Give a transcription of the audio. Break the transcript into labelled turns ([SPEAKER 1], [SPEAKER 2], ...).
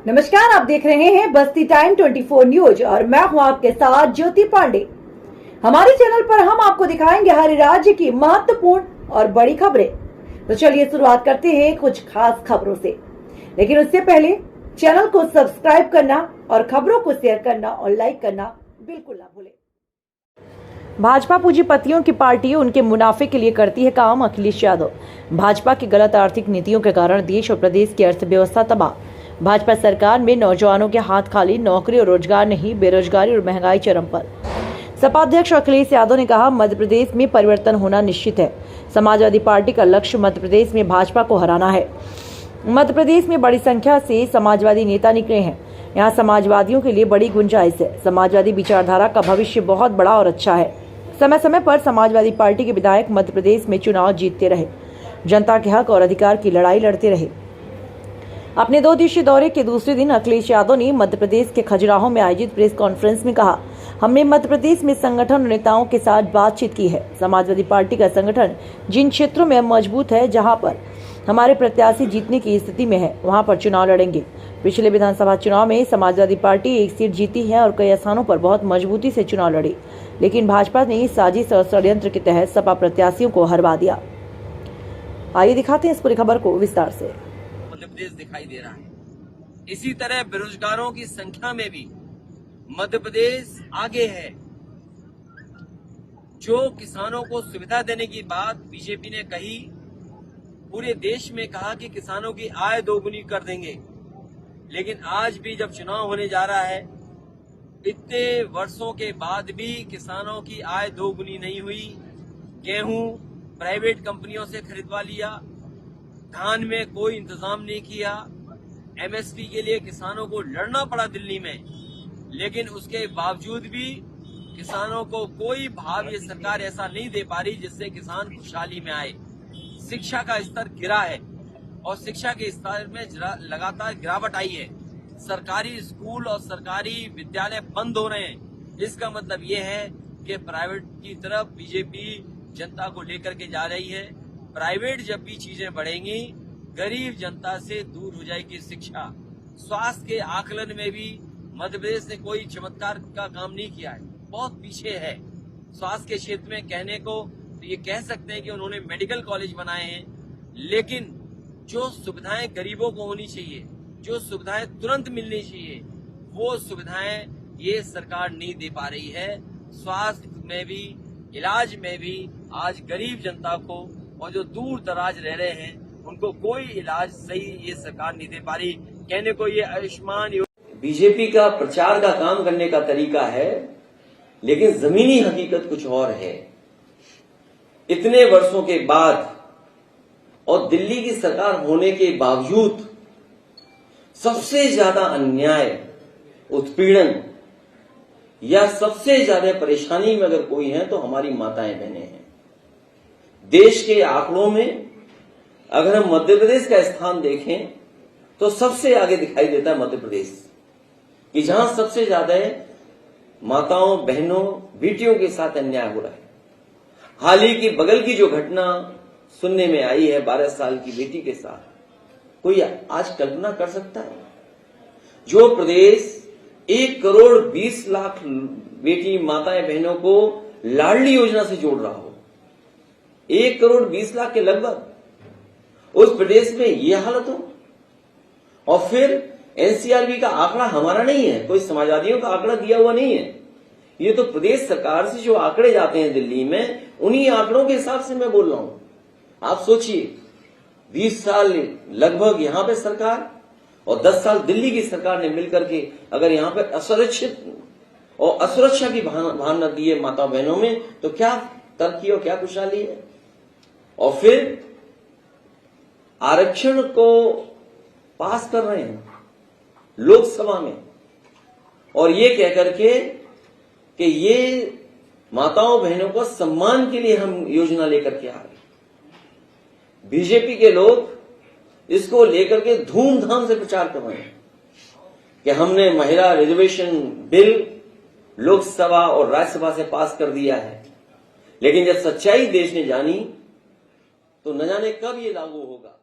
[SPEAKER 1] नमस्कार, आप देख रहे हैं बस्ती टाइम 24 न्यूज और मैं हूं आपके साथ ज्योति पांडे। हमारे चैनल पर हम आपको दिखाएंगे हर राज्य की महत्वपूर्ण और बड़ी खबरें। तो चलिए शुरुआत करते हैं कुछ खास खबरों से, लेकिन उससे पहले चैनल को सब्सक्राइब करना और खबरों को शेयर करना और लाइक करना बिल्कुल ना भूलें। भाजपा पूंजीपतियों की पार्टी उनके मुनाफे के लिए करती है काम। अखिलेश यादव। भाजपा की गलत आर्थिक नीतियों के कारण देश और प्रदेश की अर्थव्यवस्था तबाह। भाजपा सरकार में नौजवानों के हाथ खाली, नौकरी और रोजगार नहीं, बेरोजगारी और महंगाई चरम पर। सपा अध्यक्ष अखिलेश यादव ने कहा, मध्य प्रदेश में परिवर्तन होना निश्चित है। समाजवादी पार्टी का लक्ष्य मध्य प्रदेश में भाजपा को हराना है। मध्य प्रदेश में बड़ी संख्या से समाजवादी नेता निकले हैं। यहाँ समाजवादियों के लिए बड़ी गुंजाइश है। समाजवादी विचारधारा का भविष्य बहुत बड़ा और अच्छा है। समय समय पर समाजवादी पार्टी के विधायक मध्य प्रदेश में चुनाव जीतते रहे, जनता के हक और अधिकार की लड़ाई लड़ते रहे। अपने 2 दिवसीय दौरे के दूसरे दिन अखिलेश यादव ने मध्य प्रदेश के खजुराहो में आयोजित प्रेस कॉन्फ्रेंस में कहा, हमने मध्य प्रदेश में संगठन और नेताओं के साथ बातचीत की है। समाजवादी पार्टी का संगठन जिन क्षेत्रों में मजबूत है, जहां पर हमारे प्रत्याशी जीतने की स्थिति में है, वहां पर चुनाव लड़ेंगे। पिछले विधानसभा चुनाव में समाजवादी पार्टी 1 सीट जीती है और कई स्थानों पर बहुत मजबूती से चुनाव लड़ी, लेकिन भाजपा ने साजिश और षड्यंत्र के तहत सपा प्रत्याशियों को हरवा दिया। आइए दिखाते हैं इस पूरी खबर को विस्तार से।
[SPEAKER 2] मध्य प्रदेश दिखाई दे रहा है। इसी तरह बेरोजगारों की संख्या में भी मध्य प्रदेश आगे है। जो किसानों को सुविधा देने की बात बीजेपी ने कही, पूरे देश में कहा कि किसानों की आय दोगुनी कर देंगे, लेकिन आज भी जब चुनाव होने जा रहा है, इतने वर्षों के बाद भी किसानों की आय दोगुनी नहीं हुई। गेहूं प्राइवेट कंपनियों से खरीदवा लिया, धान में कोई इंतजाम नहीं किया, एमएसपी के लिए किसानों को लड़ना पड़ा दिल्ली में, लेकिन उसके बावजूद भी किसानों को कोई भाव ये सरकार ऐसा नहीं दे पा रही जिससे किसान खुशहाली में आए। शिक्षा का स्तर गिरा है और शिक्षा के स्तर में लगातार गिरावट आई है। सरकारी स्कूल और सरकारी विद्यालय बंद हो रहे हैं। इसका मतलब ये है कि प्राइवेट की तरफ बीजेपी जनता को लेकर के जा रही है। प्राइवेट जब भी चीजें बढ़ेंगी, गरीब जनता से दूर हो जाएगी शिक्षा। स्वास्थ्य के आकलन में भी मध्य प्रदेश ने कोई चमत्कार का काम नहीं किया है, बहुत पीछे है। स्वास्थ्य के क्षेत्र में कहने को तो ये कह सकते हैं कि उन्होंने मेडिकल कॉलेज बनाए हैं, लेकिन जो सुविधाएं गरीबों को होनी चाहिए, जो सुविधाएं तुरंत मिलनी चाहिए, वो सुविधाएं ये सरकार नहीं दे पा रही है। स्वास्थ्य में भी, इलाज में भी आज गरीब जनता को और जो दूर दराज रह रहे हैं उनको कोई इलाज सही ये सरकार नहीं दे पा रही। कहने को ये आयुष्मान बीजेपी का प्रचार का काम करने का तरीका है, लेकिन जमीनी हकीकत कुछ और है। इतने वर्षों के बाद और दिल्ली की सरकार होने के बावजूद सबसे ज्यादा अन्याय, उत्पीड़न या सबसे ज्यादा परेशानी में अगर कोई है तो हमारी माताएं बहनें हैं। देश के आंकड़ों में अगर हम मध्य प्रदेश का स्थान देखें तो सबसे आगे दिखाई देता है मध्य प्रदेश, कि जहां सबसे ज्यादा माताओं, बहनों, बेटियों के साथ अन्याय हो रहा है। हाल ही की बगल की जो घटना सुनने में आई है 12 साल की बेटी के साथ, कोई आज कल्पना कर सकता है? जो प्रदेश 1 करोड़ 20 लाख बेटी माताएं बहनों को लाडली योजना से जोड़ रहा हो, 1 करोड़ 20 लाख के लगभग, उस प्रदेश में ये हालत हो। और फिर एनसीआरबी का आंकड़ा हमारा नहीं है, कोई समाजवादियों का आंकड़ा दिया हुआ नहीं है, ये तो प्रदेश सरकार से जो आंकड़े जाते हैं दिल्ली में, उन्हीं आंकड़ों के हिसाब से मैं बोल रहा हूं। आप सोचिए, 20 साल लगभग यहां पे सरकार और 10 साल दिल्ली की सरकार ने मिलकर के अगर यहां पे असुरक्षित और असुरक्षा की भावना दी है माता बहनों में, तो क्या तरक्की और क्या खुशहाली है। और फिर आरक्षण को पास कर रहे हैं लोकसभा में, और ये कहकर के कि ये माताओं बहनों को सम्मान के लिए हम योजना लेकर के आ रहे। बीजेपी के लोग इसको लेकर के धूमधाम से प्रचार कर रहे हैं कि हमने महिला रिजर्वेशन बिल लोकसभा और राज्यसभा से पास कर दिया है, लेकिन जब सच्चाई देश ने जानी तो न जाने कब ये लागू होगा।